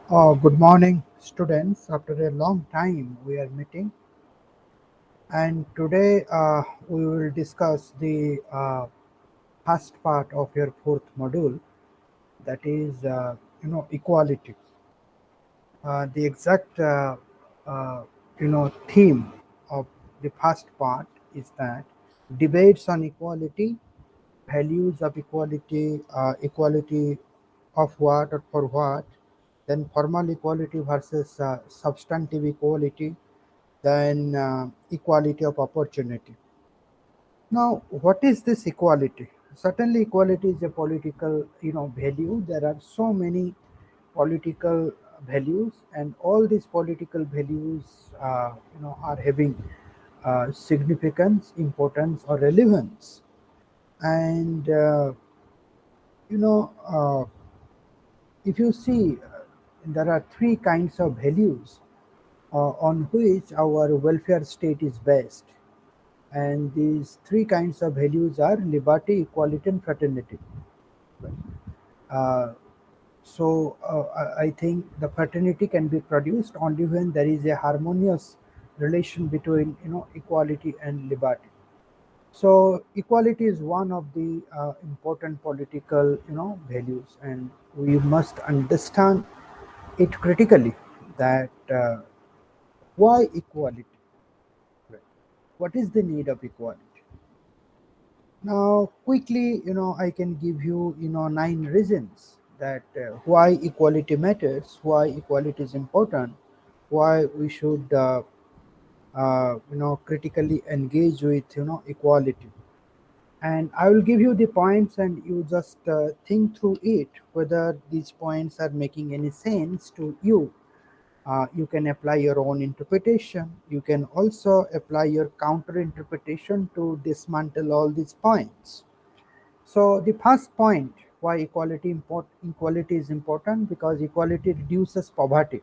Good morning, students. After a long time, we are meeting, and today we will discuss the first part of your fourth module, that is, equality. The exact, uh, theme of the first part is that debates on equality, values of equality, equality of what or for what, then formal equality versus substantive equality, then equality of opportunity. Now, what is this equality? Certainly, equality is a political, value. There are so many political values, and all these political values, are having significance, importance, or relevance. And you know, if you see, there are three kinds of values on which our welfare state is based. And these three kinds of values are liberty, equality, and fraternity. Uh, I think the fraternity can be produced only when there is a harmonious relation between equality and liberty. So equality is one of the important political values, and we must understand it critically that why equality? Right. What is the need of equality? Now, quickly, I can give you, nine reasons that why equality matters, why equality is important, why we should, critically engage with, equality. And I will give you the points, and you just think through it whether these points are making any sense to you. You can apply your own interpretation. You can also apply your counter interpretation to dismantle all these points. So the first point, why equality is important, because equality reduces poverty.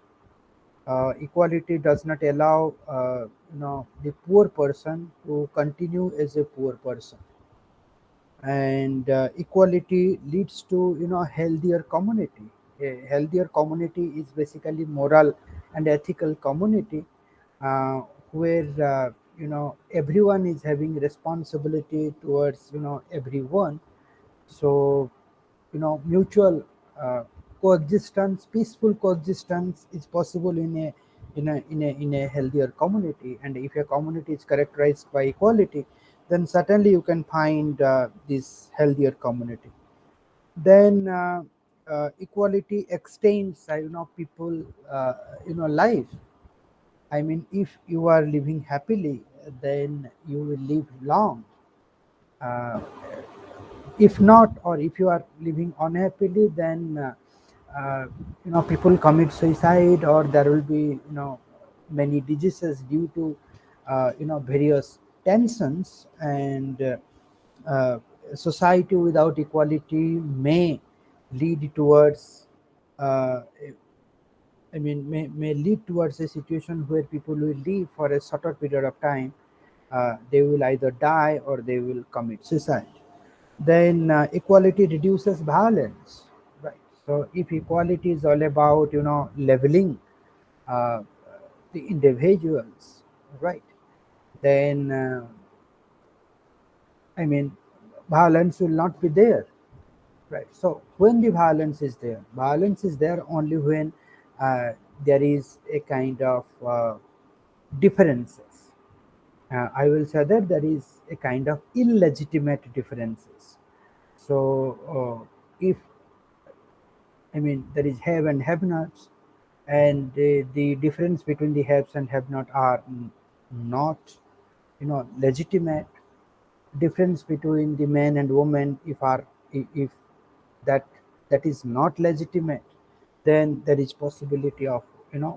Equality does not allow the poor person to continue as a poor person, and equality leads to healthier community. A healthier community is basically moral and ethical community, uh, where everyone is having responsibility towards everyone. So mutual uh, coexistence, peaceful coexistence is possible in a healthier community. And if a community is characterized by equality, then certainly you can find this healthier community. Then equality extends people life. I mean, if you are living happily, then you will live long. uh, if not, or if you are living unhappily, then people commit suicide, or there will be many diseases due to various tensions. And uh, society without equality may lead towards uh, may lead towards a situation where people will live for a shorter period of time. They will either die or they will commit suicide. Then equality reduces violence, right? So if equality is all about leveling uh, the individuals, right, then I mean, violence will not be there, right? So when the violence is there only when uh, there is a kind of differences. I will say that there is a kind of illegitimate differences. So if there is have and have nots, and the difference between the haves and have not are not legitimate. Difference between the man and woman, if that that is not legitimate, then there is possibility of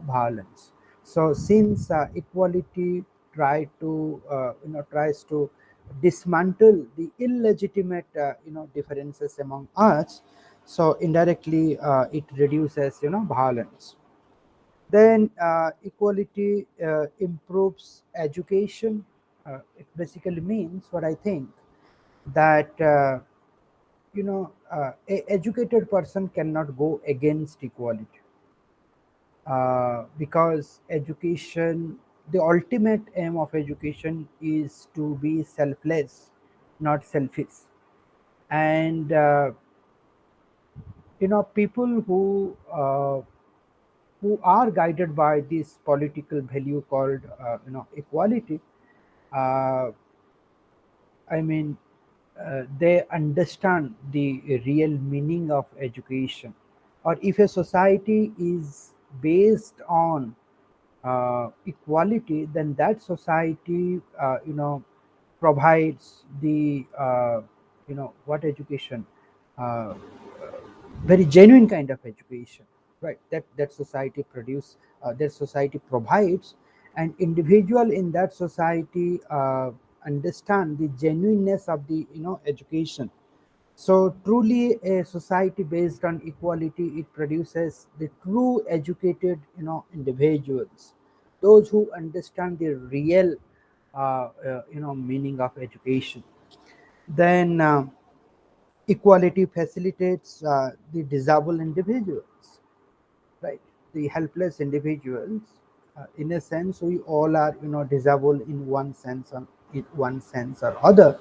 violence. So since equality tries to dismantle the illegitimate differences among us, so indirectly it reduces violence. Then equality improves education. It basically means what I think, that a educated person cannot go against equality. because education, the ultimate aim of education is to be selfless, not selfish. And people who are guided by this political value called equality, uh, I mean, they understand the real meaning of education. Or if a society is based on equality, then that society, provides the, what education, uh, very genuine kind of education, right? That society produce, that society provides, and individual in that society understand the genuineness of the education. So truly a society based on equality, it produces the true educated individuals, those who understand the real meaning of education. Then equality facilitates the disabled individuals, right? The helpless individuals. In a sense, we all are disabled in one sense, or in one sense or other.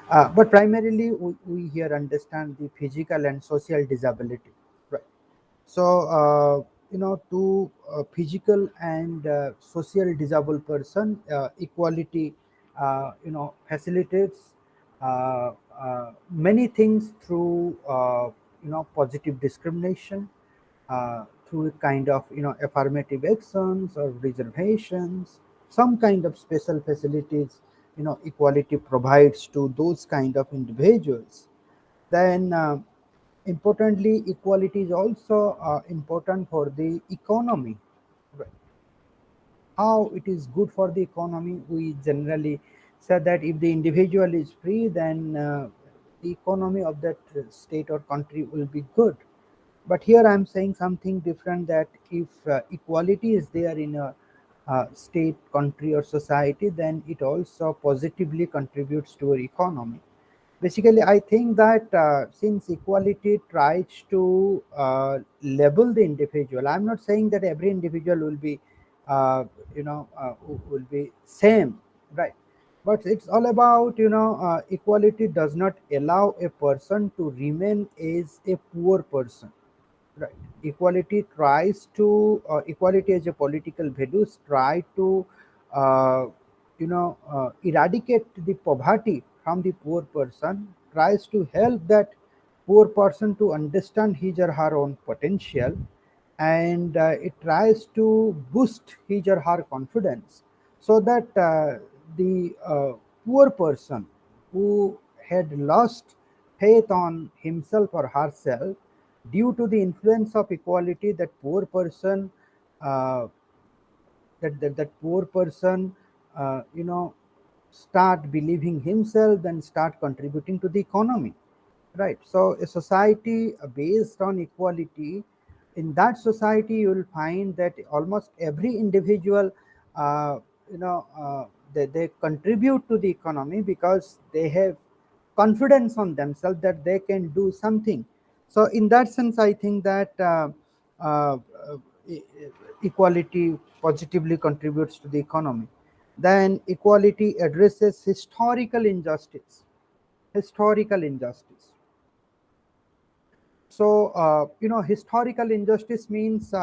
But primarily, we here understand the physical and social disability, right? So, to physical and social disabled person, equality, facilitates many things through, positive discrimination, through a kind of affirmative actions or reservations, some kind of special facilities. Equality provides to those kind of individuals. Then importantly, equality is also important for the economy. Right. How it is good for the economy? We generally say that if the individual is free, then the economy of that state or country will be good. But here I'm saying something different, that if equality is there in a state, country, or society, then it also positively contributes to our economy. Basically, I think that since equality tries to label the individual, I'm not saying that every individual will be, will be same, right? But it's all about, equality does not allow a person to remain as a poor person. Right. Equality as a political values try to, eradicate the poverty from the poor person, tries to help that poor person to understand his or her own potential, and it tries to boost his or her confidence, so that the poor person who had lost faith on himself or herself due to the influence of equality, that poor person, uh, that poor person, start believing himself and start contributing to the economy, right? So a society based on equality, in that society you will find that almost every individual, uh, you know they contribute to the economy because they have confidence on themselves that they can do something. So in that sense, I think that uh, e- equality positively contributes to the economy. Then equality addresses historical injustice. So, historical injustice means,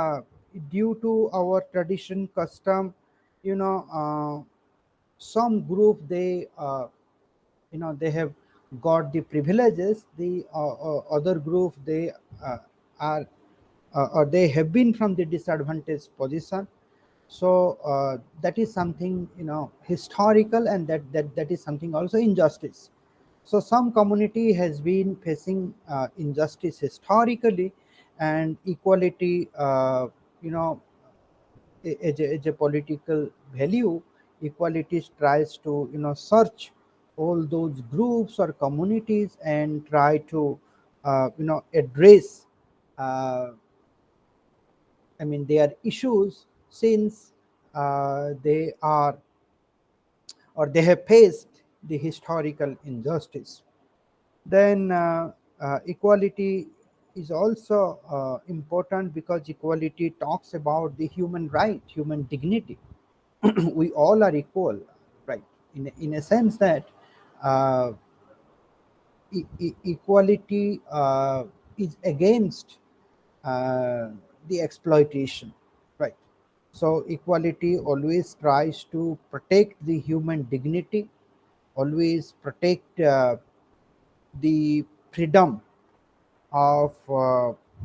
due to our tradition, custom, some group, they have got the privileges, the other group, they are, or they have been from the disadvantaged position. So that is something, historical, and that is something also injustice. So some community has been facing injustice historically, and equality, you know as a political value, equality tries to, search all those groups or communities and try to, address, uh, their issues, since they are, or they have faced the historical injustice. Then equality is also important because equality talks about the human right, human dignity. We all are equal, right? In a sense that uh, equality is against uh, the exploitation, right? So equality always tries to protect the human dignity, always protect the freedom of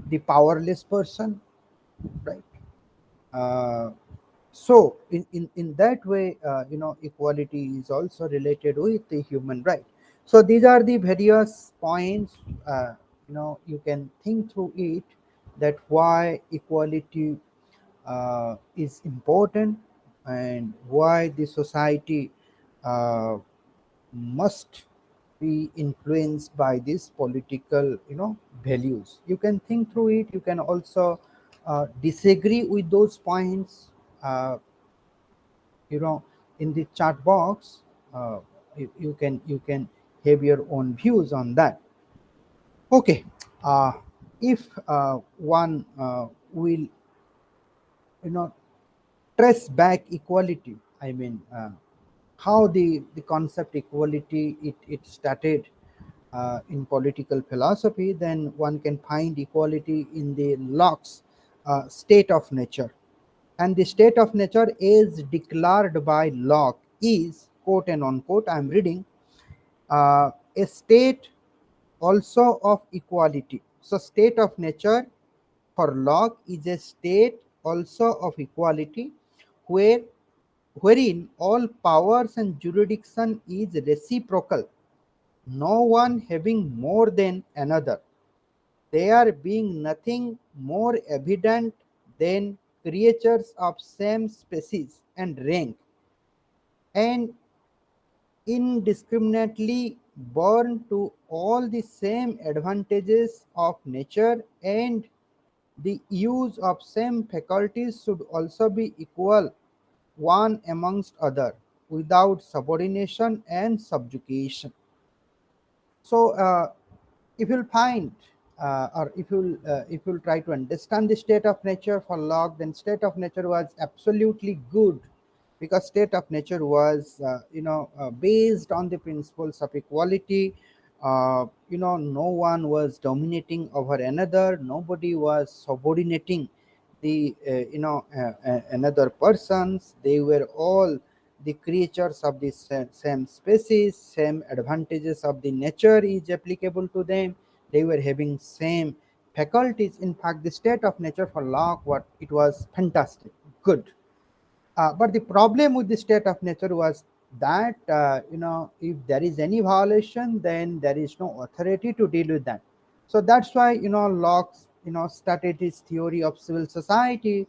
the powerless person, right? uh, so in that way, equality is also related with the human right. So these are the various points, you can think through it, that why equality is important, and why the society uh, must be influenced by these political values. You can think through it. You can also disagree with those points, uh, you know in the chat box. You can have your own views on that. Okay. If one will you know trace back equality, I mean, how the concept equality, it started in political philosophy, then one can find equality in the Locke's state of nature. And the state of nature is declared by Locke is, quote and unquote, I'm reading, a state also of equality. So state of nature for Locke is a state also of equality, where wherein all powers and jurisdiction is reciprocal, no one having more than another, there being nothing more evident than creatures of same species and rank, and indiscriminately born to all the same advantages of nature, and the use of same faculties should also be equal one amongst other, without subordination and subjugation. So if you'll find, or if you'll try to understand the state of nature for Locke, then state of nature was absolutely good, because state of nature was based on the principles of equality. No one was dominating over another, nobody was subordinating the another persons. They were all the creatures of the same species, same advantages of the nature is applicable to them. They were having same faculties. In fact, the state of nature for Locke, what it was fantastic, good. But the problem with the state of nature was that, if there is any violation, then there is no authority to deal with that. So that's why Locke started his theory of civil society,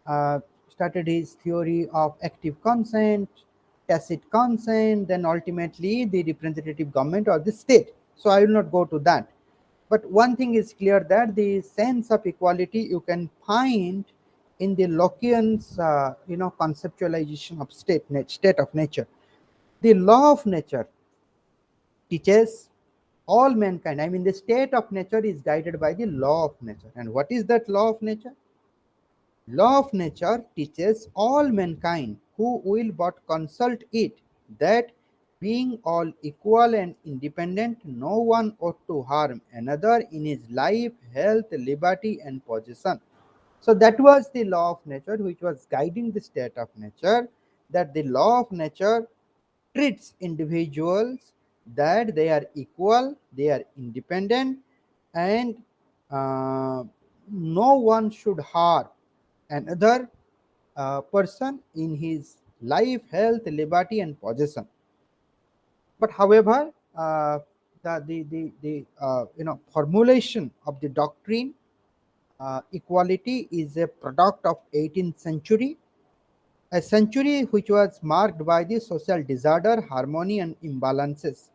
uh, started his theory of active consent, tacit consent, then ultimately the representative government or the state. So I will not go to that. But one thing is clear, that the sense of equality you can find in the Lockean's conceptualization of state of nature. The law of nature teaches all mankind. I mean, the state of nature is guided by the law of nature. And what is that law of nature? Law of nature teaches all mankind who will but consult it, that being all equal and independent, no one ought to harm another in his life, health, liberty, and possession. So that was the law of nature which was guiding the state of nature, that the law of nature treats individuals that they are equal, they are independent, and uh, no one should harm another person in his life, health, liberty, and possession. But however, the formulation of the doctrine equality is a product of 18th century, a century which was marked by the social disorder, harmony, and imbalances.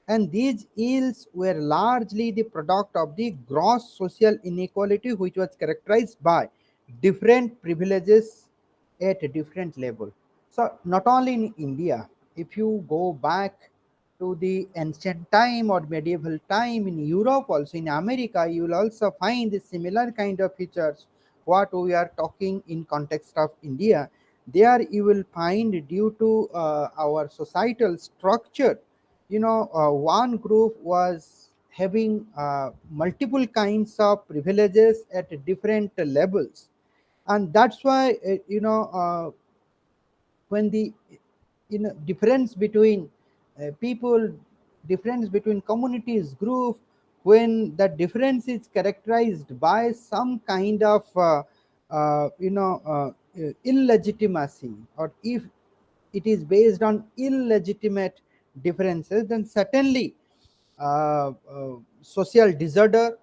And these ills were largely the product of the gross social inequality, which was characterized by different privileges at a different level. So, not only in India, if you go back to the ancient time or medieval time in Europe, also in America, you will also find the similar kind of features. What we are talking in context of India, there you will find due to our societal structure, one group was having multiple kinds of privileges at different levels, and that's why when the difference between people, difference between communities, group, when the difference is characterized by some kind of illegitimacy, or if it is based on illegitimate differences, then certainly social disorder,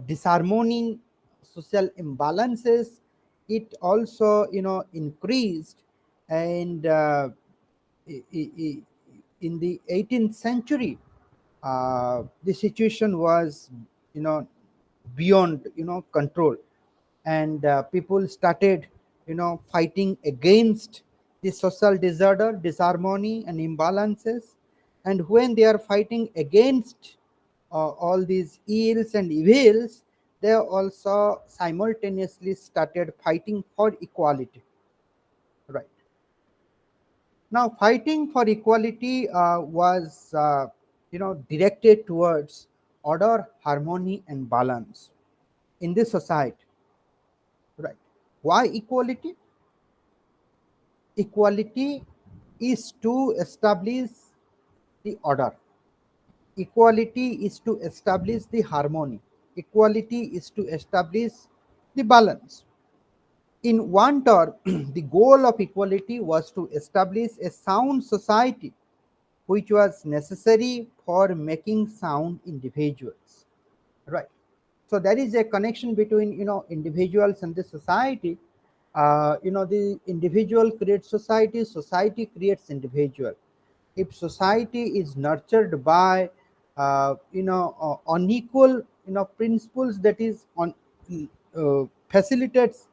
disharmony, social imbalances, it also increased. And in the 18th century, the situation was beyond control, and people started fighting against the social disorder, disharmony and imbalances. And when they are fighting against all these ills and evils, they also simultaneously started fighting for equality, right? Now, fighting for equality was directed towards order, harmony and balance in this society, right? Why equality? Equality is to establish the order. Equality is to establish the harmony. Equality is to establish the balance. In one term, the goal of equality was to establish a sound society which was necessary for making sound individuals, right? So there is a connection between individuals and the society. The individual creates society, society creates individual. If society is nurtured by unequal principles, that is on facilitates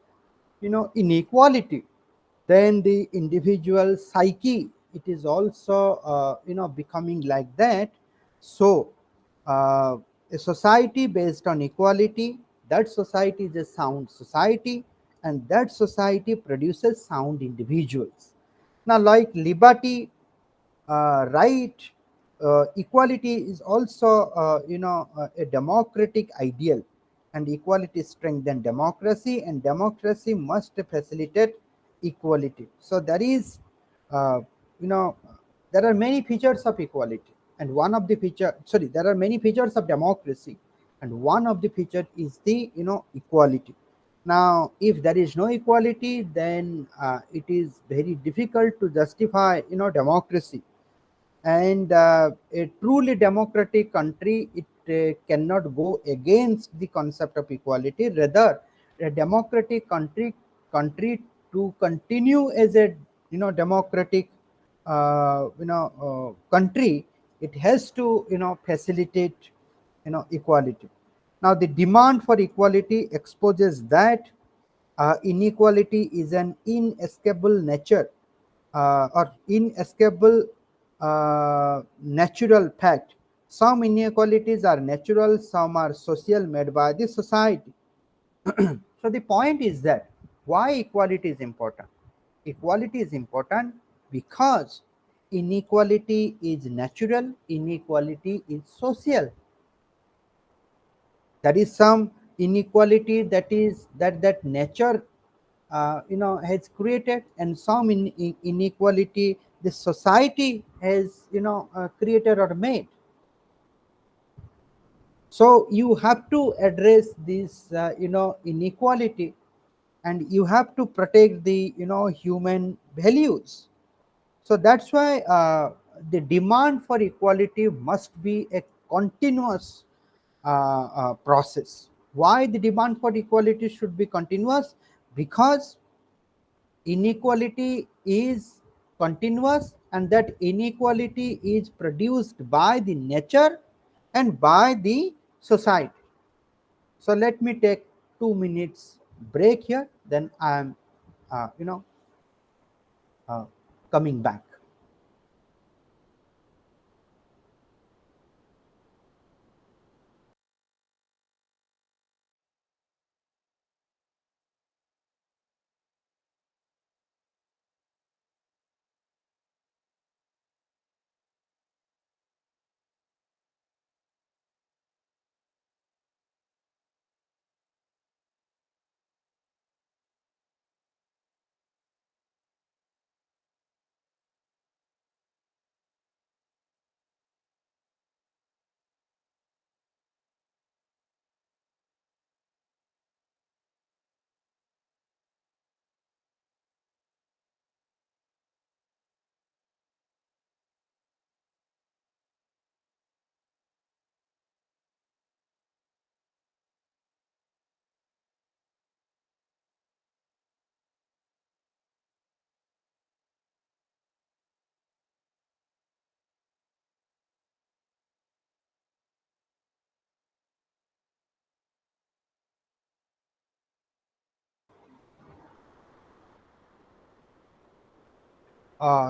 inequality, then the individual psyche, it is also becoming like that. So uh, a society based on equality, that society is a sound society, and that society produces sound individuals. Now, like liberty, right, equality is also a democratic ideal, and equality strengthens democracy, and democracy must facilitate equality. So there is you know there are many features of equality, and one of the feature sorry there are many features of democracy, and one of the feature is the equality. Now, if there is no equality, then it is very difficult to justify democracy. And a truly democratic country, it cannot go against the concept of equality. Rather, a democratic country to continue as a democratic country, it has to facilitate equality. Now, the demand for equality exposes that inequality is an inescapable nature, or inescapable natural fact. Some inequalities are natural, some are social, made by the society. So the point is that why equality is important? Equality is important because inequality is natural, inequality is social. There is some inequality that nature has created, and some inequality the society has created or made. So you have to address this inequality, and you have to protect the human values. So that's why the demand for equality must be a continuous process. Why the demand for equality should be continuous? Because inequality is continuous, and that inequality is produced by the nature and by the society. So let me take 2 minutes break here, then I am uh, you know uh, coming back.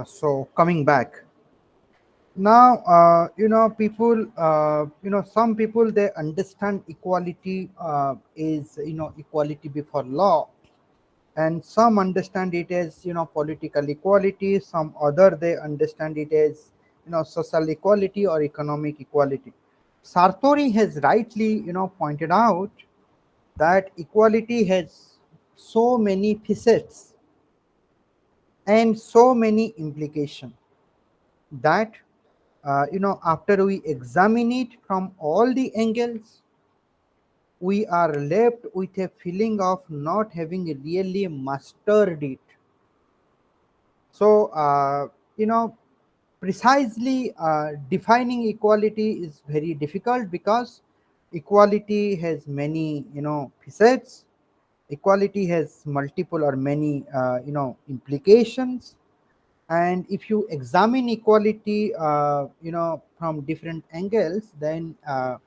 So coming back now, people, some people they understand equality is equality before law, and some understand it as political equality. Some other they understand it as social equality or economic equality. Sartori has rightly pointed out that equality has so many facets and so many implications that after we examine it from all the angles, we are left with a feeling of not having really mastered it. So precisely defining equality is very difficult because equality has many facets. Equality has multiple or many implications, and if you examine equality from different angles, then uh,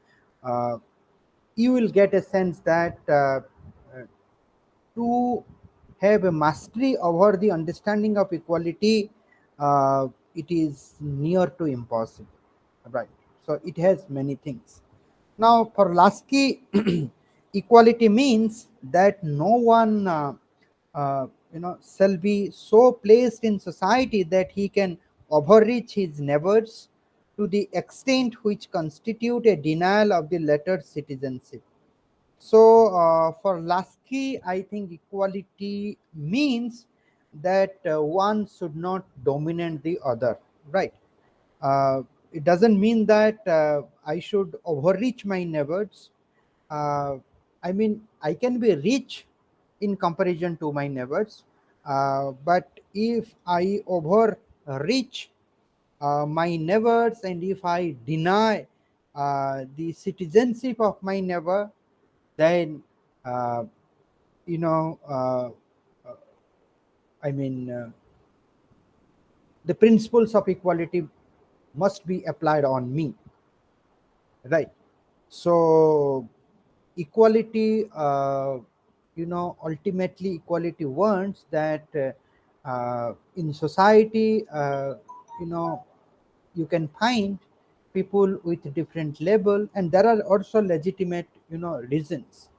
you will get a sense that to have a mastery over the understanding of equality, it is near to impossible, right? So it has many things. Now, for Lasky, equality means that no one, shall be so placed in society that he can overreach his neighbors to the extent which constitute a denial of the latter citizenship. So, for Lasky, I think equality means that one should not dominate the other, right? Uh, it doesn't mean that I should overreach my neighbors. Uh, I mean, I can be rich in comparison to my neighbors, but if I overreach my neighbors and if I deny the citizenship of my neighbor, then uh, you know uh, I mean the principles of equality must be applied on me, right? So equality, ultimately equality wants that in society, you know you can find people with different level, and there are also legitimate reasons.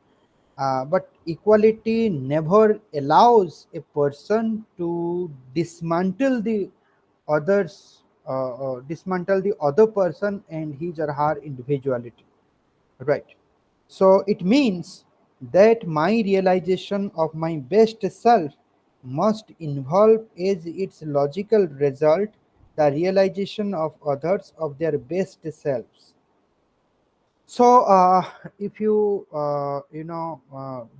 But equality never allows a person to dismantle the other person and his or her individuality. Right. So it means that my realization of my best self must involve as its logical result the realization of others of their best selves. So, if you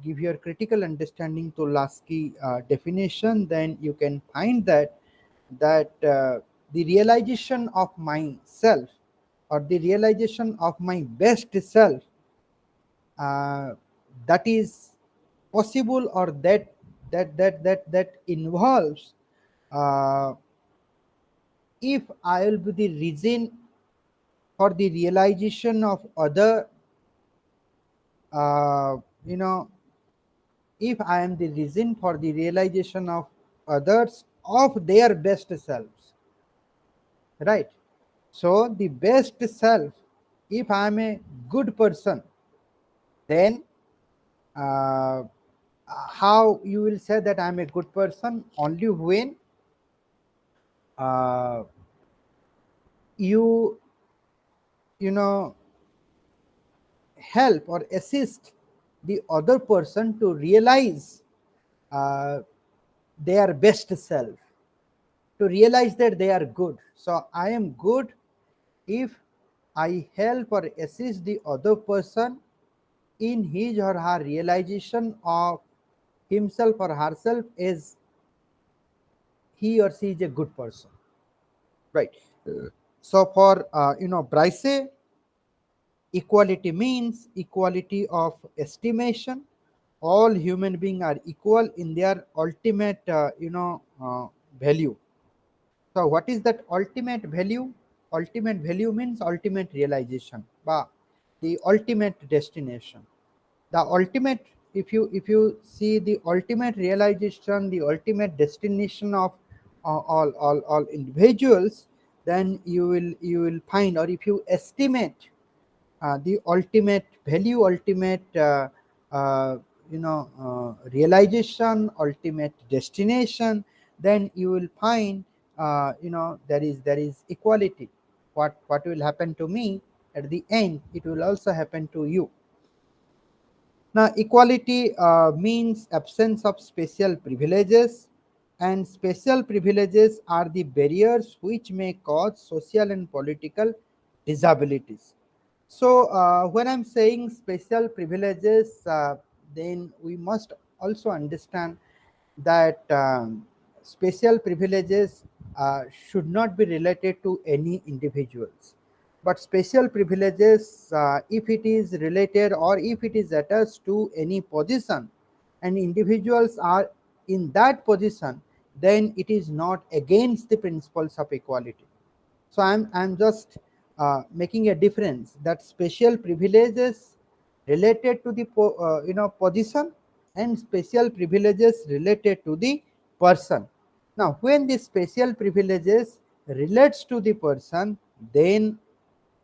give your critical understanding to Lasky definition, then you can find that the realization of myself or the realization of my best self, uh, that is possible, or that involves, uh, if I will be the reason for the realization of other, uh, you know if I am the reason for the realization of others of their best selves, right? So, the best self, if I am a good person, then uh, how you will say that I am a good person? Only when uh, you, you know, help or assist the other person to realize uh, their best self, to realize that they are good. So I am good if I help or assist the other person in his or her realization of himself or herself as he or she is a good person, right? So for Bryce, equality means equality of estimation. All human beings are equal in their ultimate value. So, what is that ultimate value? Ultimate value means ultimate realization, the ultimate destination. The ultimate, if you see the ultimate realization, the ultimate destination of all individuals, then you will find, or if you estimate the ultimate value, ultimate realization, ultimate destination, then you will find there is equality. What will happen to me at the end, it will also happen to you. Now, equality means absence of special privileges, and special privileges are the barriers which may cause social and political disabilities. So, when I'm saying special privileges, then we must also understand that special privileges should not be related to any individuals, but special privileges, if it is related or if it is attached to any position and individuals are in that position, then it is not against the principles of equality. So I'm just making a difference that special privileges related to the position and special privileges related to the person. Now, when the special privileges relates to the person, then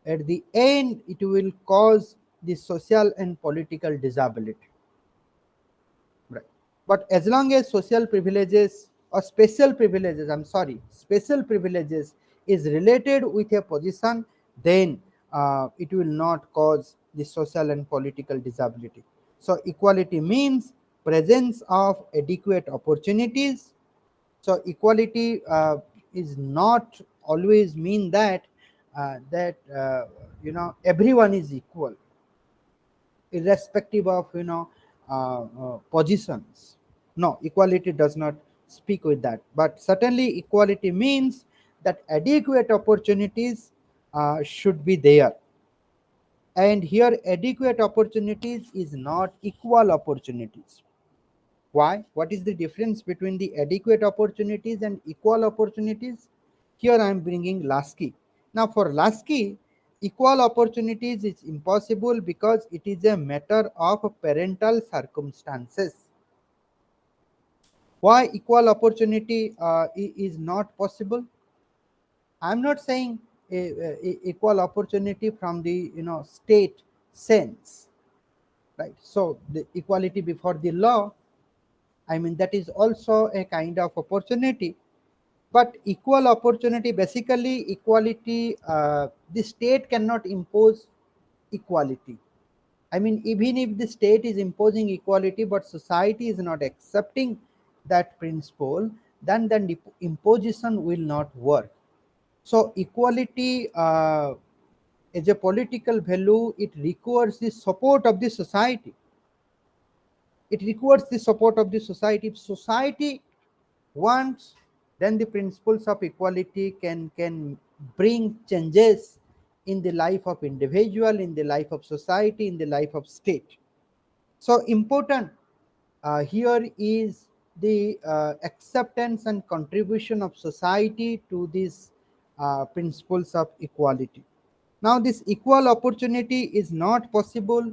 at the end it will cause the social and political disability. Right. But as long as social privileges or special privileges, I'm sorry, special privileges is related with a position, then it will not cause the social and political disability. So equality means presence of adequate opportunities. So equality is not always mean that everyone is equal irrespective of positions. No, equality does not speak with that, but certainly equality means that adequate opportunities should be there. And here adequate opportunities is not equal opportunities. Why? What is the difference between the adequate opportunities and equal opportunities? Here I am bringing Lasky. Now, for Lasky, equal opportunities is impossible because it is a matter of parental circumstances. Why equal opportunity is not possible? I am not saying equal opportunity from the state sense, right? So the equality before the law, I mean, that is also a kind of opportunity. But equal opportunity, basically equality, the state cannot impose equality. I mean, even if the state is imposing equality, but society is not accepting that principle, then the imposition will not work. So equality as a political value, it requires the support of the society. It requires the support of the society. If society wants, then the principles of equality can bring changes in the life of individual, in the life of society, in the life of state. So important here is the acceptance and contribution of society to these principles of equality. Now, this equal opportunity is not possible,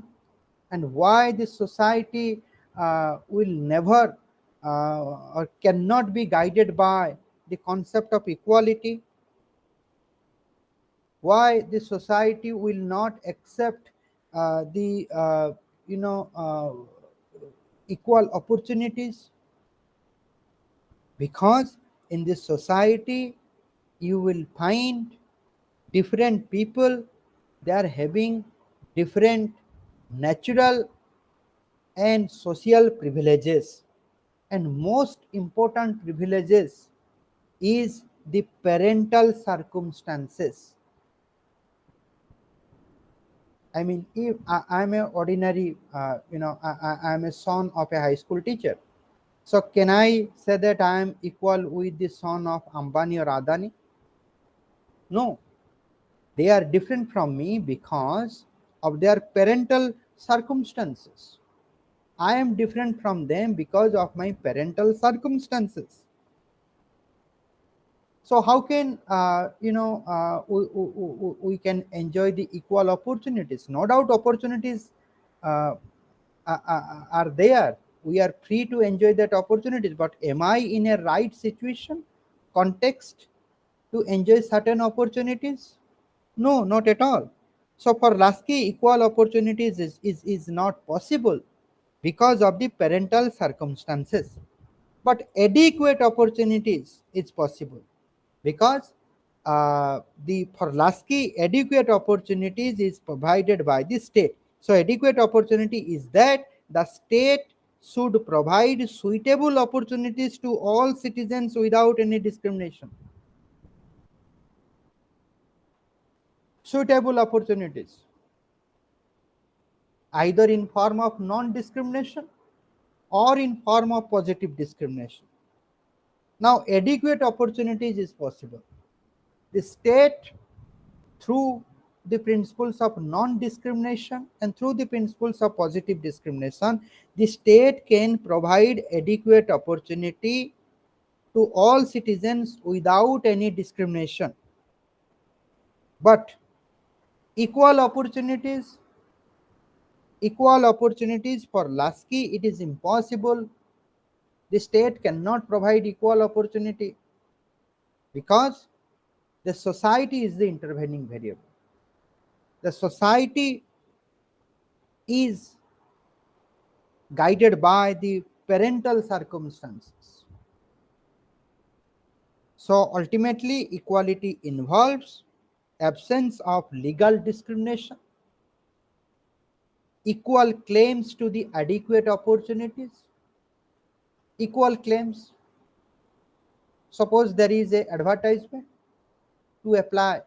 and why this society will never or cannot be guided by the concept of equality, why the society will not accept the equal opportunities, because in this society you will find different people, they are having different natural and social privileges, and most important privileges is the parental circumstances. I mean, if I'm an ordinary I'm a son of a high school teacher, so can I say that I am equal with the son of Ambani or Adani? No, they are different from me because of their parental circumstances. I am different from them because of my parental circumstances. So how can we can enjoy the equal opportunities? No doubt opportunities uh, are there. We are free to enjoy that opportunities, but am I in a right situation? context to enjoy certain opportunities? No, not at all. So for Lasky, equal opportunities is not possible because of the parental circumstances. But adequate opportunities is possible because the for Lasky, adequate opportunities is provided by the state. So adequate opportunity is that the state should provide suitable opportunities to all citizens without any discrimination. Suitable opportunities, either in form of non-discrimination or in form of positive discrimination. Now, adequate opportunities is possible. The state, through the principles of non-discrimination and through the principles of positive discrimination, the state can provide adequate opportunity to all citizens without any discrimination. But equal opportunities, equal opportunities for Lasky, it is impossible. The state cannot provide equal opportunity because the society is the intervening variable. The society is guided by the parental circumstances. So ultimately, equality involves absence of legal discrimination, equal claims to the adequate opportunities, equal claims. Suppose there is a advertisement to apply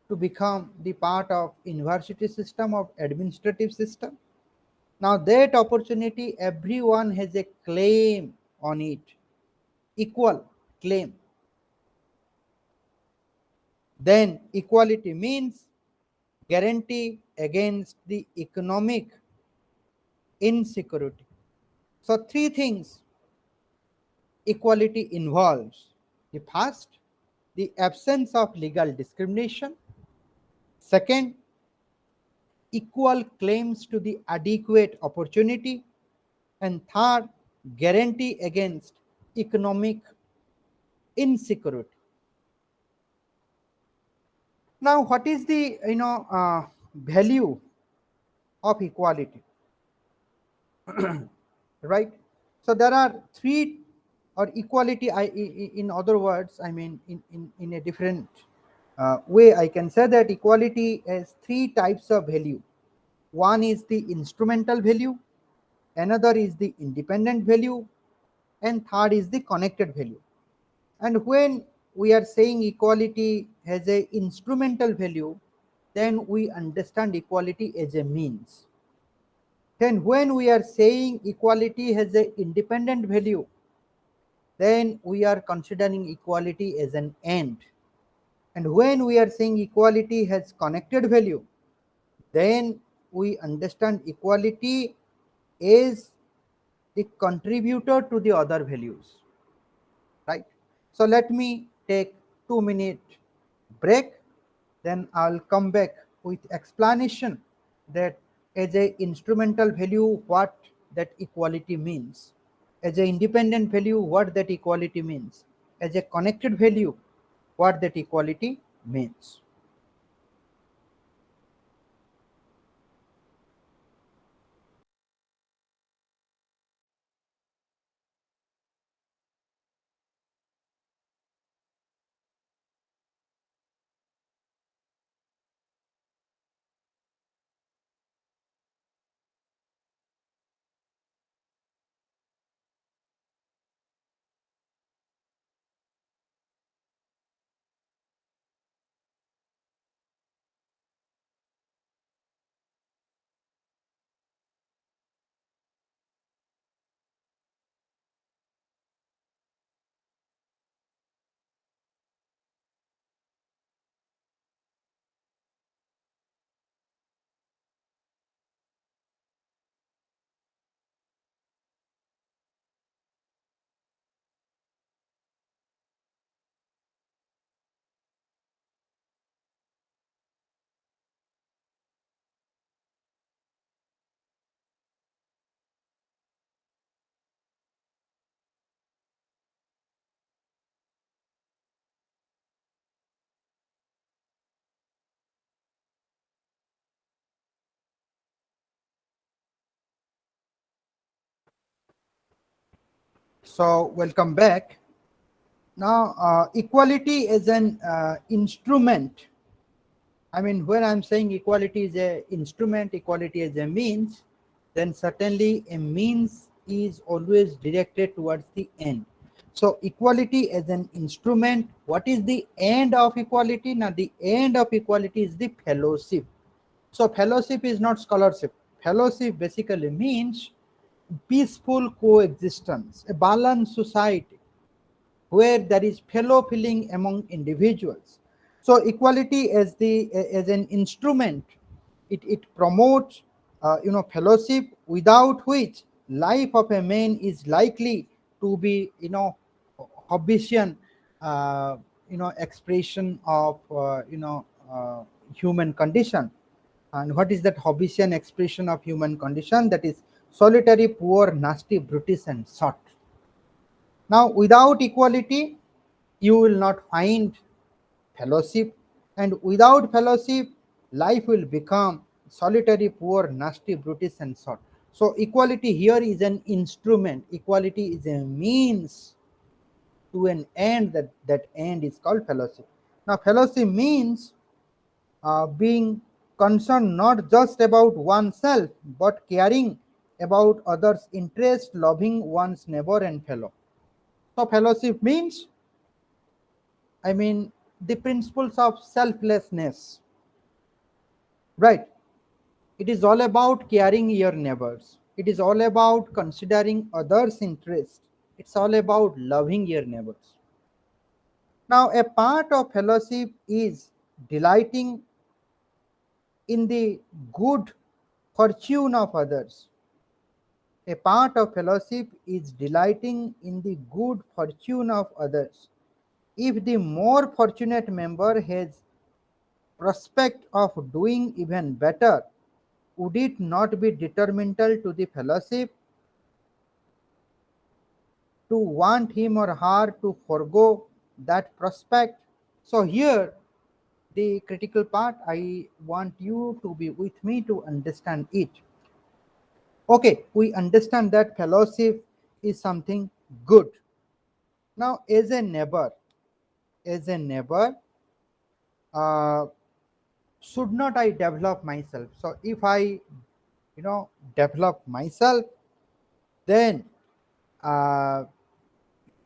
to become the part of university system of administrative system. Now that opportunity, everyone has a claim on it, equal claim. Then equality means guarantee against the economic insecurity. So three things equality involves. The first, the absence of legal discrimination. Second, equal claims to the adequate opportunity. And third, guarantee against economic insecurity. Now, what is the value of equality? Right? So there are three, or equality. In other words, I mean, in a different way, I can say that equality has three types of value. One is the instrumental value, another is the independent value, and third is the connected value. And when we are saying equality has a instrumental value, then we understand equality as a means. Then when we are saying equality has a independent value, then we are considering equality as an end. And when we are saying equality has connected value, then we understand equality is the contributor to the other values, right? So let me take 2 minute break, then I'll come back with explanation that as a instrumental value what that equality means, as a independent value what that equality means, as a connected value what that equality means. So, welcome back. Now, equality is an instrument. I mean, when I'm saying equality is a instrument, equality is a means, then certainly a means is always directed towards the end. So, equality as an instrument. What is the end of equality? Now, the end of equality is the fellowship. So, fellowship is not scholarship. Fellowship basically means peaceful coexistence, a balanced society where there is fellow feeling among individuals. So equality as an instrument, it promotes fellowship, without which life of a man is likely to be Hobbesian expression of human condition. And what is that Hobbesian expression of human condition? That is solitary, poor, nasty, brutish, and short. Now, without equality, you will not find fellowship, and without fellowship, life will become solitary, poor, nasty, brutish, and short. So, equality here is an instrument, equality is a means to an end, that end is called fellowship. Now, fellowship means being concerned not just about oneself but caring about others' interest, loving one's neighbor and fellow. So, fellowship means, I mean, the principles of selflessness, right? It is all about caring your neighbors. It is all about considering others' interest. It's all about loving your neighbors. Now, a part of fellowship is delighting in the good fortune of others. A part of fellowship is delighting in the good fortune of others. If the more fortunate member has prospect of doing even better, would it not be detrimental to the fellowship to want him or her to forego that prospect? So, here the critical part, I want you to be with me to understand it. Okay, we understand that fellowship is something good. Now, as a neighbor, uh, should not I develop myself? So, if I develop myself, then uh,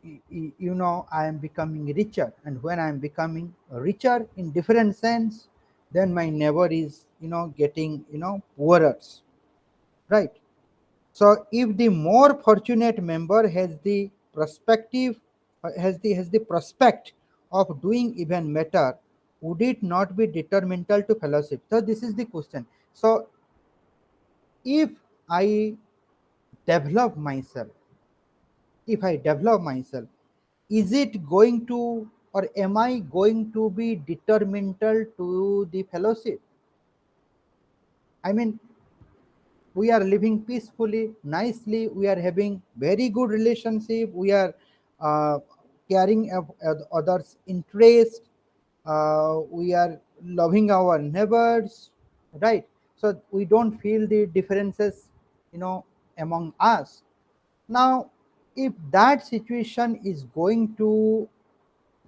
I am becoming richer, and when I am becoming richer in different sense, then my neighbor is getting poorer, right? So if the more fortunate member has the perspective, has the prospect of doing even better, would it not be detrimental to fellowship? So this is the question. So if I develop myself, if I develop myself, is it going to, or am I going to be detrimental to the fellowship? I mean, we are living peacefully, nicely, we are having very good relationship, we are uh, caring of others' interest, we are loving our neighbors, right? So we don't feel the differences, you know, among us. Now, if that situation is going to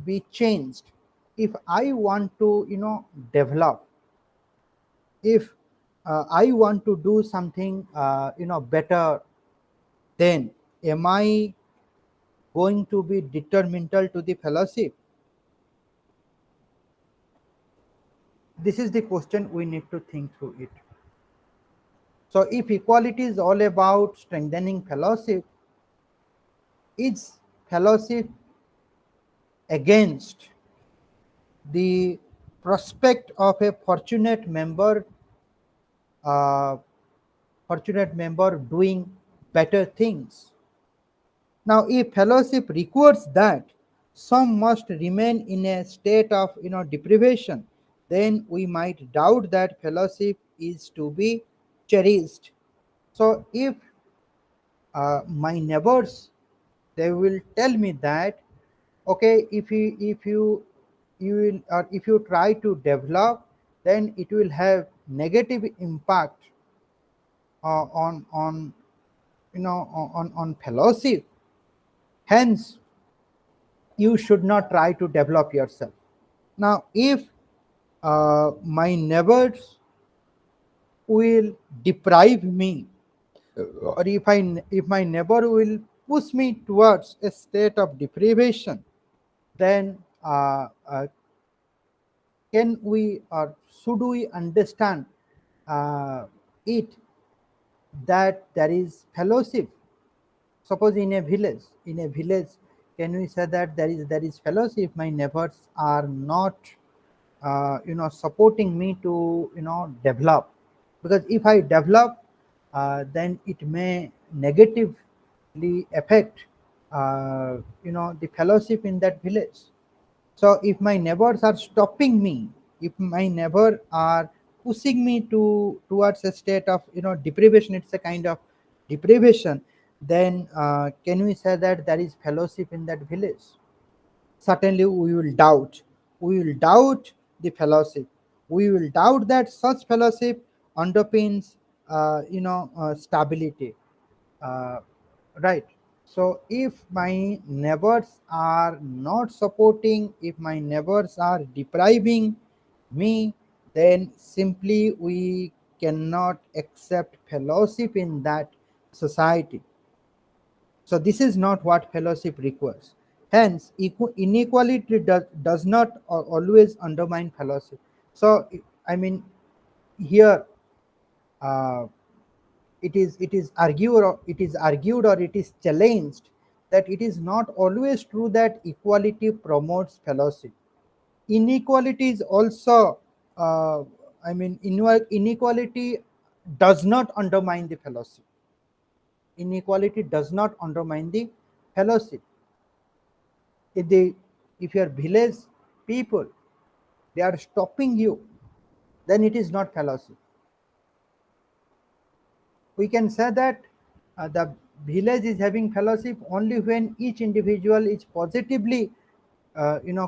be changed, if I want to develop, if I want to do something better, then am I going to be detrimental to the fellowship? This is the question we need to think through it. So if equality is all about strengthening fellowship, is fellowship against the prospect of a uh, fortunate member doing better things? Now, if fellowship requires that some must remain in a state of deprivation, then we might doubt that fellowship is to be cherished. So, if my neighbors, they will tell me that, okay, if you will, or if you try to develop, then it will have negative impact on on fellowship. Hence, you should not try to develop yourself. Now, if my neighbors will deprive me, or if my neighbor will push me towards a state of deprivation, then can we or should we understand uh, it that there is fellowship? Suppose in a village, can we say that there is fellowship? My neighbors are not supporting me to develop, because if I develop, then it may negatively affect the fellowship in that village. So if my neighbors are stopping me, if my neighbor are pushing me towards a state of deprivation, it's a kind of deprivation, then can we say that there is fellowship in that village? Certainly we will doubt. We will doubt the fellowship. We will doubt that such fellowship underpins stability. uh, right. So if my neighbors are not supporting, if my neighbors are depriving me, then simply we cannot accept fellowship in that society. So this is not what fellowship requires. Hence, inequality does not always undermine fellowship. So I mean, here uh, it is argued or it is challenged that it is not always true that equality promotes fellowship. Inequality is also inequality does not undermine the fellowship. Inequality does not undermine the fellowship. If your village people, they are stopping you, then it is not fellowship. We can say that the village is having fellowship only when each individual is positively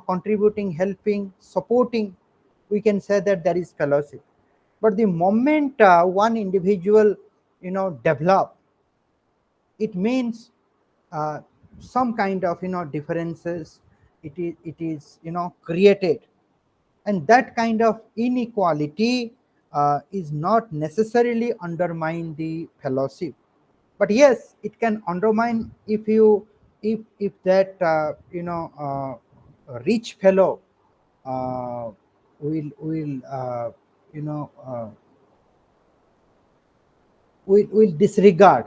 contributing, helping, supporting. We can say that there is fellowship. But the moment one individual develop, it means uh, some kind of differences, it is created, and that kind of inequality is not necessarily undermine the fellowship. But yes, it can undermine if that rich fellow uh, will you know uh, will disregard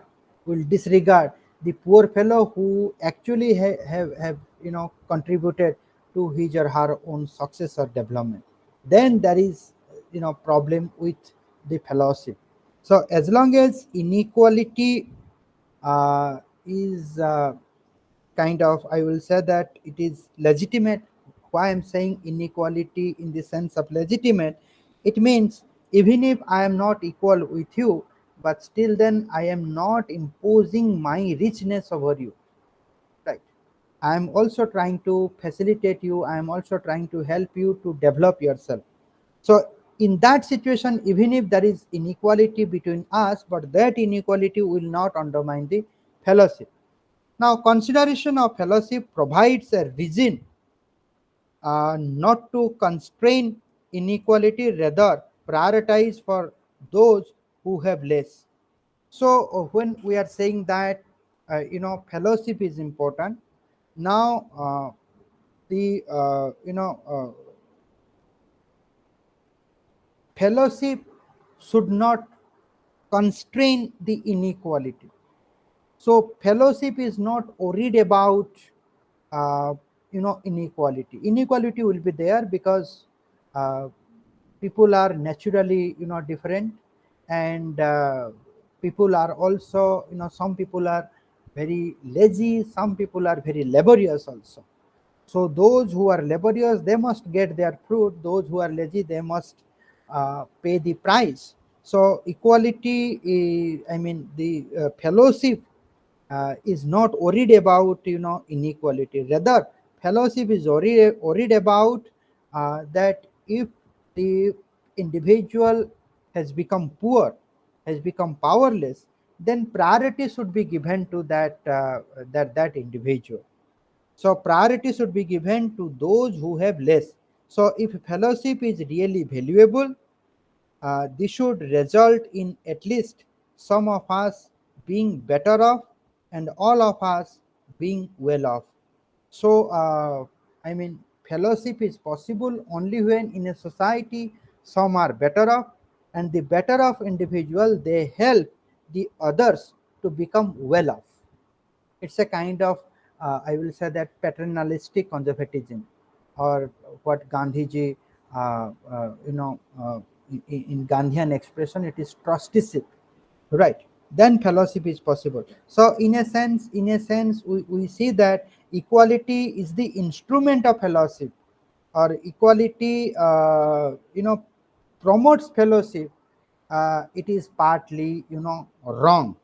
the poor fellow who actually have contributed to his or her own success or development. Then there is problem with the fellowship. So as long as inequality is kind of, I will say that it is legitimate. Why I'm saying inequality in the sense of legitimate, it means even if I am not equal with you, but still then I am not imposing my richness over you. Right. I am also trying to facilitate you, I am also trying to help you to develop yourself. So in that situation, even if there is inequality between us, but that inequality will not undermine the fellowship. Now, consideration of fellowship provides a reason not to constrain inequality, rather prioritize for those who have less. So, when we are saying that fellowship is important, now the fellowship should not constrain the inequality. So fellowship is not worried about uh, inequality. Inequality will be there because uh, people are naturally different, and people are also some people are very lazy, some people are very laborious also. So those who are laborious, they must get their fruit. Those who are lazy, they must pay the price. So equality, the fellowship is not worried about inequality. Rather, fellowship is worried about that if the individual has become poor, has become powerless, then priority should be given to that individual. So priority should be given to those who have less. So if fellowship is really valuable, this should result in at least some of us being better off and all of us being well off. So, I mean, fellowship is possible only when in a society some are better off, and the better off individual they help the others to become well off. It's a kind of, I will say that paternalistic conservatism, or what Gandhiji, in Gandhian expression, it is trusteeship, right? Then fellowship is possible. So in a sense, we see that equality is the instrument of fellowship, or equality, promotes fellowship. It is partly, wrong.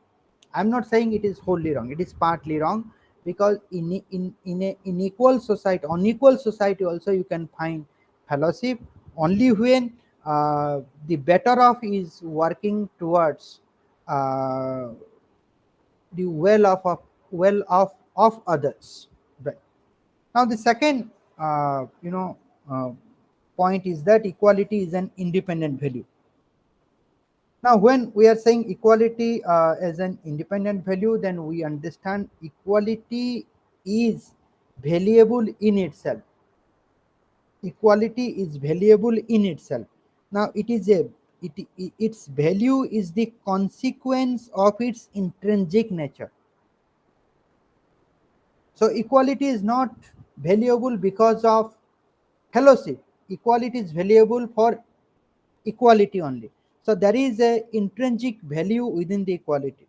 I'm not saying it is wholly wrong. It is partly wrong, because in a unequal society, unequal society also, you can find fellowship only when the better off is working towards uh, the well of others. Right. Now the second, uh, point is that equality is an independent value. Now, when we are saying equality as an independent value, then we understand equality is valuable in itself. Equality is valuable in itself. Now, its value is the consequence of its intrinsic nature. So, equality is not valuable because of fellowship. Equality is valuable for equality only. So, there is a intrinsic value within the equality.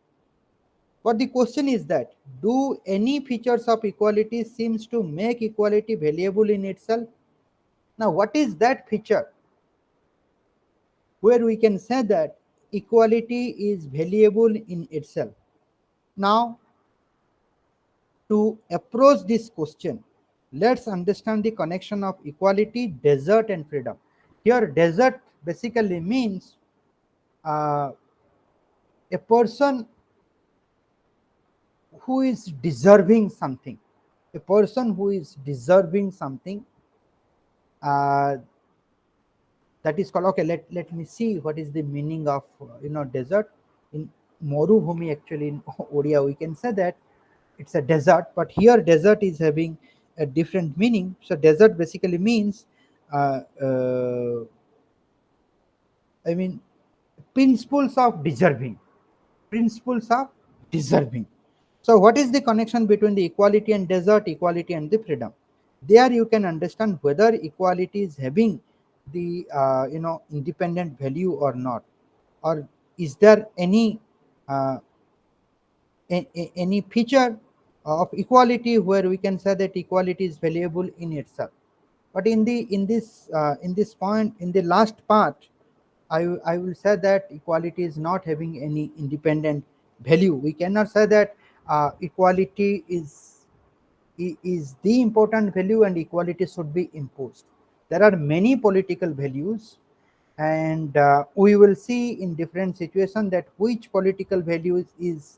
But the question is that, do any features of equality seems to make equality valuable in itself? Now, what is that feature where we can say that equality is valuable in itself? Now, to approach this question, let's understand the connection of equality, desert, and freedom. Here, desert basically means uh, a person who is deserving something. A person who is deserving something, uh, that is called, okay, let me see what is the meaning of desert. In Morubhumi, actually in Odia we can say that it's a desert, but here desert is having a different meaning. So desert basically means, uh, uh, I mean, principles of deserving, principles of deserving. So what is the connection between the equality and desert, equality and the freedom? There you can understand whether equality is having the independent value or not, or is there uh, any feature of equality where we can say that equality is valuable in itself. But in this point, in the last part, I will say that equality is not having any independent value. We cannot say that equality is the important value and equality should be imposed. There are many political values, and we will see in different situations that which political values is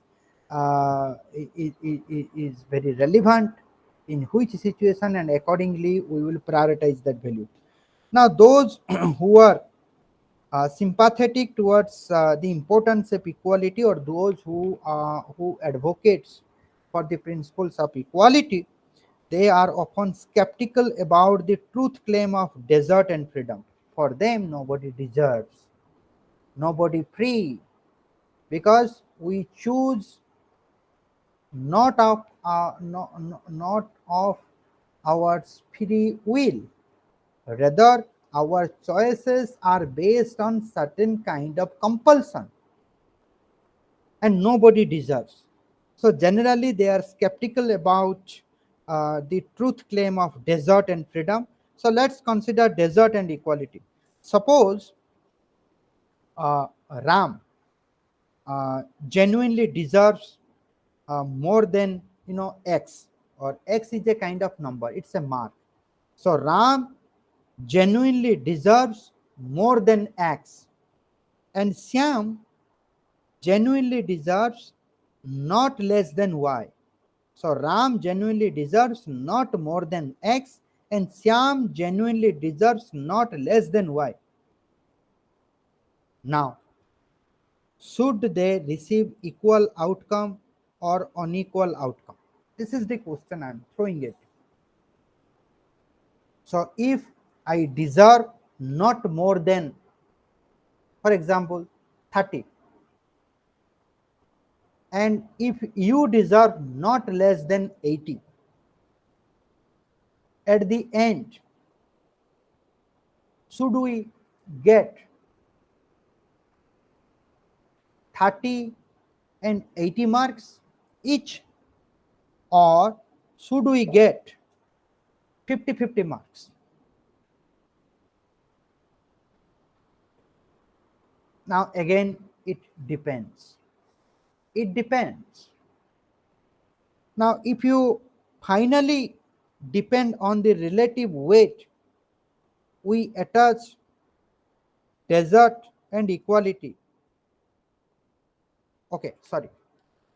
very relevant in which situation, and accordingly we will prioritize that value. Now, those who are sympathetic towards the importance of equality, or those who advocates for the principles of equality, they are often skeptical about the truth claim of desert and freedom. For them, nobody deserves, nobody free, because we choose not of our free will. Rather, our choices are based on certain kind of compulsion, and nobody deserves. So generally, they are skeptical about the truth claim of desert and freedom. So let's consider desert and equality. Suppose Ram genuinely deserves more than X, or X is a kind of number; it's a mark. So Ram genuinely deserves more than X, and Syam genuinely deserves not less than Y. So Ram genuinely deserves not more than X, and Syam genuinely deserves not less than Y. Now, should they receive equal outcome or unequal outcome? This is the question I am throwing it. So if I deserve not more than, for example, 30, and if you deserve not less than 80, at the end, should we get 30 and 80 marks each, or should we get 50-50 marks? Now again, it depends. It depends. Now if you finally depend on the relative weight we attach desert and equality. Okay, sorry.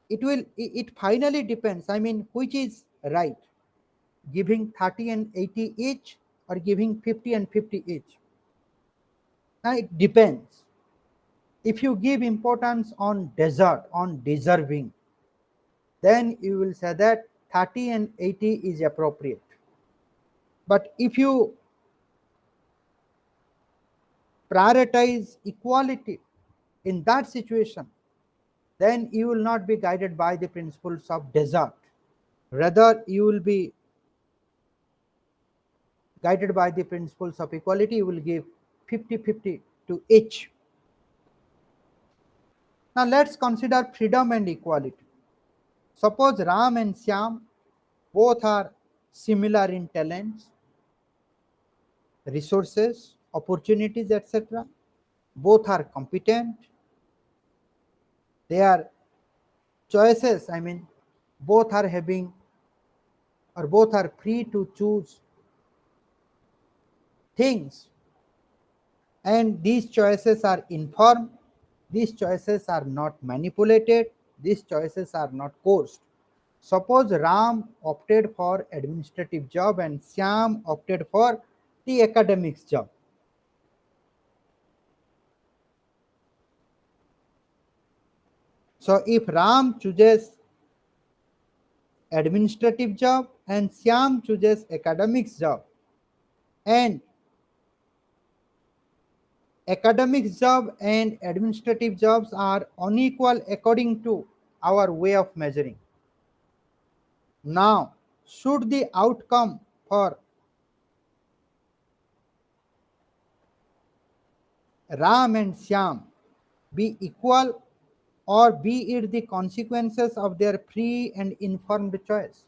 It finally depends. I mean, which is right? Giving 30 and 80 each, or giving 50 and 50 each? Now it depends. If you give importance on desert, on deserving, then you will say that 30 and 80 is appropriate. But if you prioritize equality in that situation, then you will not be guided by the principles of desert. Rather, you will be guided by the principles of equality. You will give 50-50 to each. Now let's consider freedom and equality. Suppose Ram and Syam both are similar in talents, resources, opportunities, etc. Both are competent. Their choices, I mean, both are having, or both are free to choose things, and these choices are informed, these choices are not manipulated, these choices are not coerced. Suppose Ram opted for administrative job and Syam opted for the academics job. So if Ram chooses administrative job and Syam chooses academics job, and academics job and administrative jobs are unequal according to our way of measuring. Now, should the outcome for Ram and Syam be equal, or be it the consequences of their free and informed choice?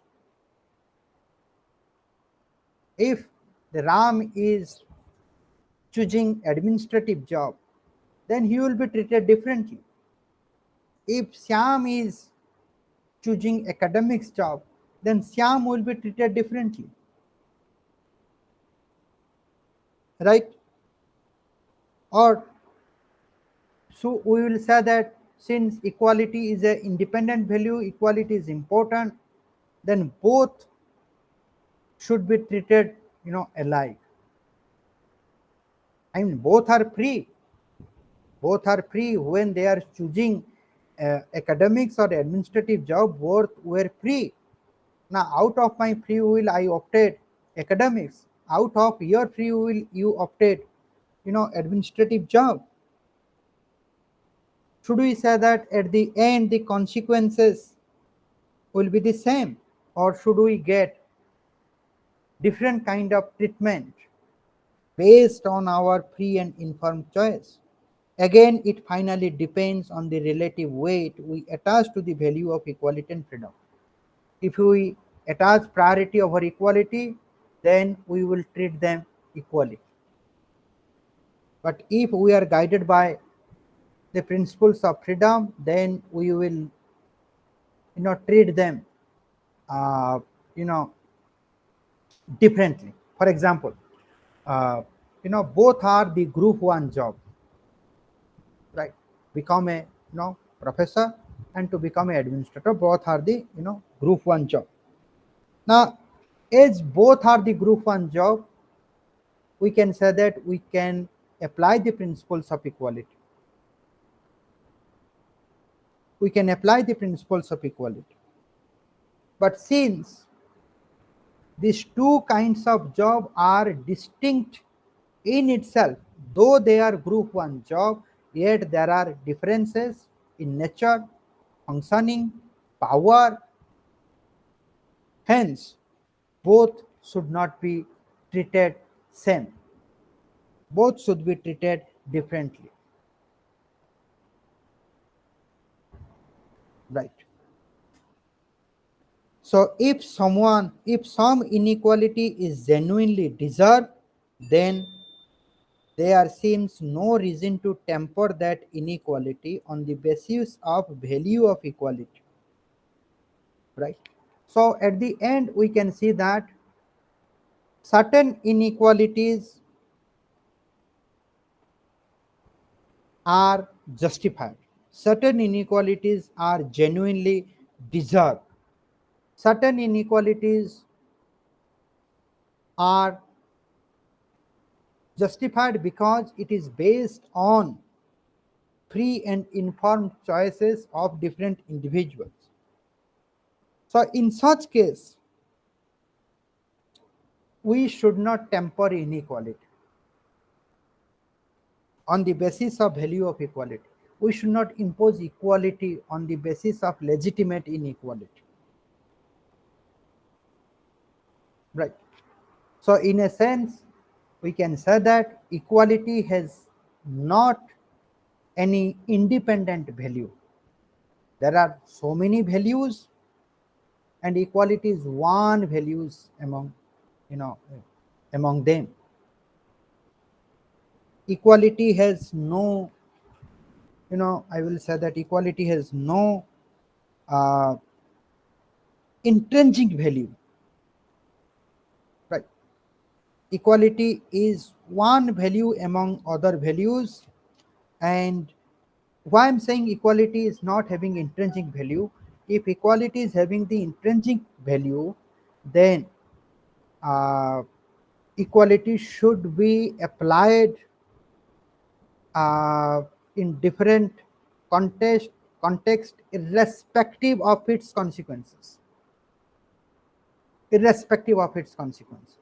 If the Ram is choosing administrative job, then he will be treated differently. If Syam is choosing academics job, then Syam will be treated differently. Right? Or so we will say that since equality is an independent value, equality is important, then both should be treated, alike. I mean, both are free. Both are free when they are choosing academics or administrative job. Both were free. Now, out of my free will, I opted academics. Out of your free will, you opted, administrative job. Should we say that at the end the consequences will be the same, or should we get different kind of treatment based on our free and informed choice? Again, it finally depends on the relative weight we attach to the value of equality and freedom. If we attach priority over equality, then we will treat them equally. But if we are guided by the principles of freedom, then we will, treat them, uh, you know, differently. For example, both are the group one job, right? Become a, professor, and to become an administrator. Both are the group one job. Now, as both are the group one job, we can say that we can apply the principles of equality. We can apply the principles of equality. But since these two kinds of job are distinct in itself, though they are group one job, yet there are differences in nature, functioning, power. Hence, both should not be treated same. Both should be treated differently. Right. So if some inequality is genuinely deserved, then there seems no reason to temper that inequality on the basis of value of equality. Right. So at the end, we can see that certain inequalities are justified. Certain inequalities are genuinely deserved. Certain inequalities are justified because it is based on free and informed choices of different individuals. So in such case, we should not temper inequality on the basis of value of equality. We should not impose equality on the basis of legitimate inequality. Right. So in a sense, we can say that equality has not any independent value. There are so many values, and equality is one values among you know among them. Equality has no, I will say that equality has no uh, intrinsic value. Right. Equality is one value among other values. And why I'm saying equality is not having intrinsic value, if equality is having the intrinsic value, then uh, equality should be applied uh, in different context irrespective of its consequences. Irrespective of its consequences,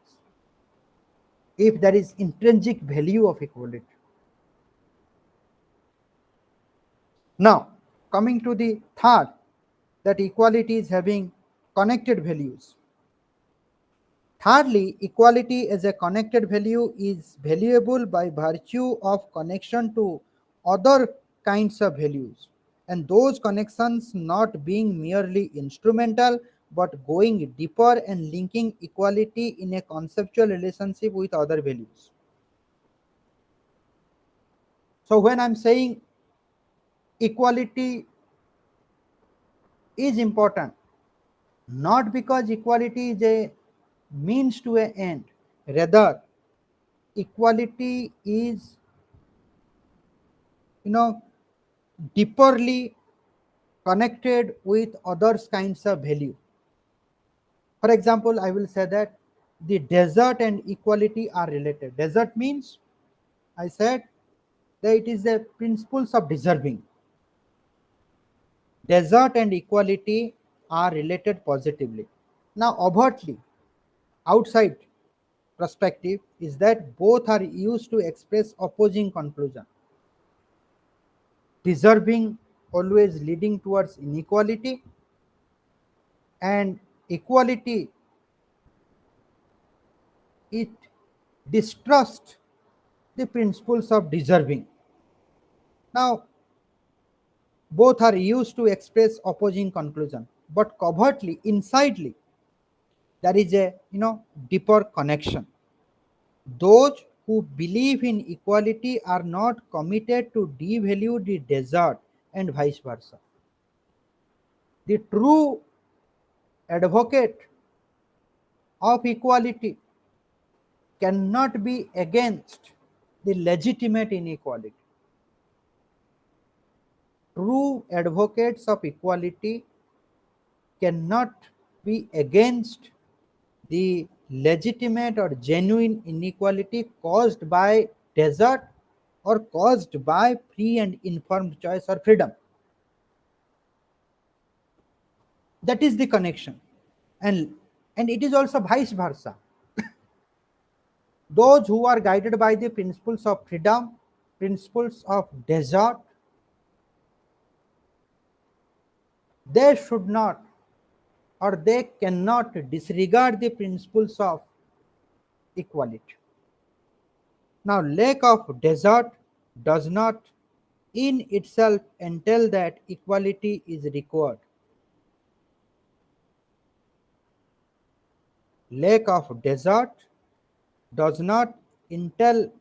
if there is intrinsic value of equality. Now, coming to the third, that equality is having connected values. Thirdly, equality as a connected value is valuable by virtue of connection to other kinds of values, and those connections not being merely instrumental but going deeper and linking equality in a conceptual relationship with other values. So, when I'm saying equality is important, not because equality is a means to an end, rather, equality is you know deeperly connected with other kinds of value. For example, I will say that the desert and equality are related. Desert means, I said, that it is the principles of deserving. Desert and equality are related positively. Now, overtly, outside perspective is that both are used to express opposing conclusion. Deserving always leading towards inequality, and equality, it distrusts the principles of deserving. Now, both are used to express opposing conclusion, but covertly, insidely, there is a deeper connection. Those who believe in equality are not committed to devalue the desert and vice versa. The true advocate of equality cannot be against the legitimate inequality. True advocates of equality cannot be against the legitimate or genuine inequality caused by desert or caused by free and informed choice or freedom. That is the connection. And it is also vice versa. Those who are guided by the principles of freedom, principles of desert, they should not or they cannot disregard the principles of equality. Now, lack of desert does not in itself entail that equality is required. Lack of desert does not entail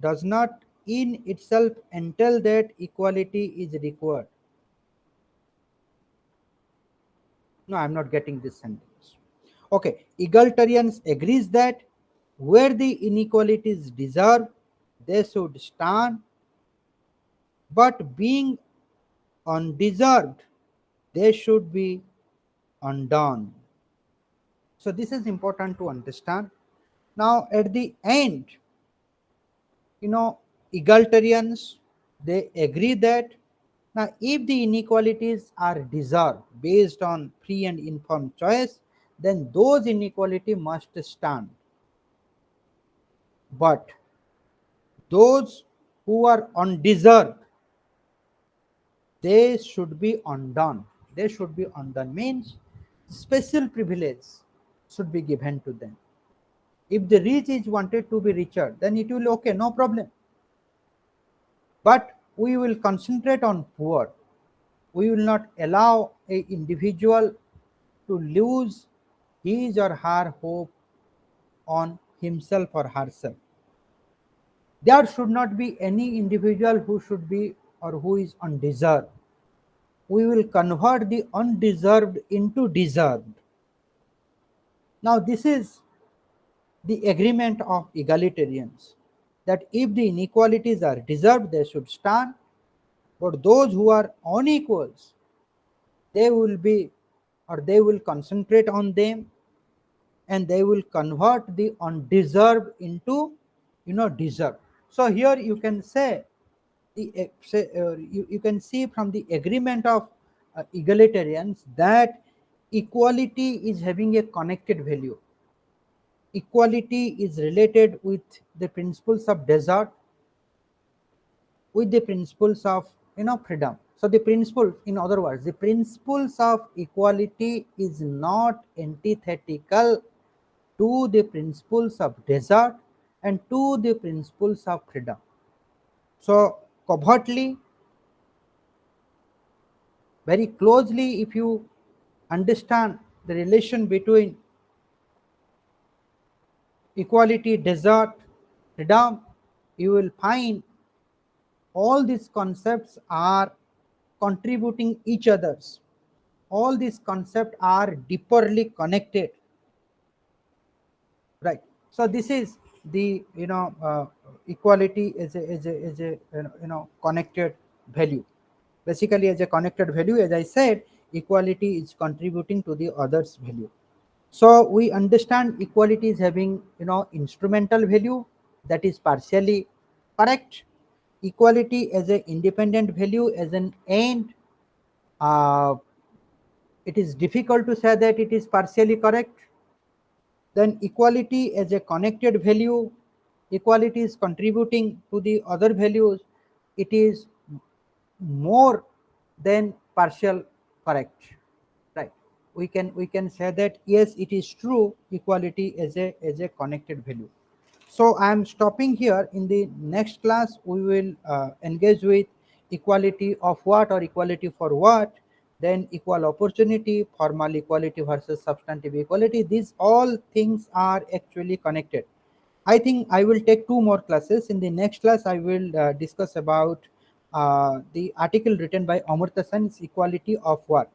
does not in itself entail that equality is required. No, I'm not getting this sentence. Okay, egalitarians agrees that where the inequalities deserve, they should stand, but being undeserved, they should be undone. So this is important to understand. Now, at the end, you know, egalitarians they agree that now if the inequalities are deserved based on free and informed choice, then those inequality must stand. But those who are undeserved, they should be undone. They should be undone means special privilege should be given to them. If the rich is wanted to be richer, then it will okay, no problem. But we will concentrate on poor. We will not allow a individual to lose his or her hope on himself or herself. There should not be any individual who should be or who is undeserved. We will convert the undeserved into deserved. Now, this is the agreement of egalitarians that if the inequalities are deserved, they should stand, but those who are unequals, they will be or they will concentrate on them and they will convert the undeserved into deserved. So here you can say you can see from the agreement of egalitarians that equality is having a connected value. Equality is related with the principles of desert, with the principles of freedom. So the principle, in other words, the principles of equality is not antithetical to the principles of desert and to the principles of freedom. So covertly, very closely, if you understand the relation between equality, desert, freedom, you will find all these concepts are contributing each others. All these concepts are deeperly connected, right? So this is the equality is a connected value. Basically, as a connected value, as I said, equality is contributing to the others value. So we understand equality is having instrumental value, that is partially correct. Equality as an independent value, as an end, uh, it is difficult to say that it is partially correct. Then equality as a connected value, equality is contributing to the other values, it is more than partial correct, right? We can say that yes, it is true, equality as a connected value. So I am stopping here. In the next class we will engage with equality of what or equality for what, then equal opportunity, formal equality versus substantive equality. These all things are actually connected. I think I will take two more classes. In the next class I will discuss about the article written by Amartya Sen's equality of what,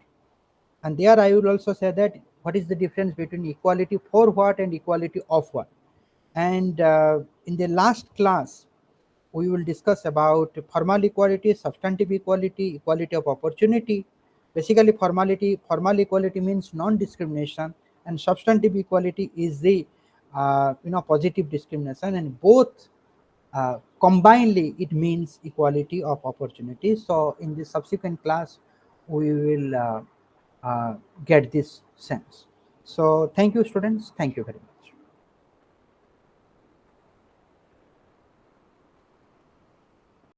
and there I will also say that what is the difference between equality for what and equality of what. And in the last class we will discuss about formal equality, substantive equality, equality of opportunity. Basically, formal equality means non-discrimination, and substantive equality is the positive discrimination, and both combinedly it means equality of opportunity. So in the subsequent class, we will get this sense. So thank you, students. Thank you very much.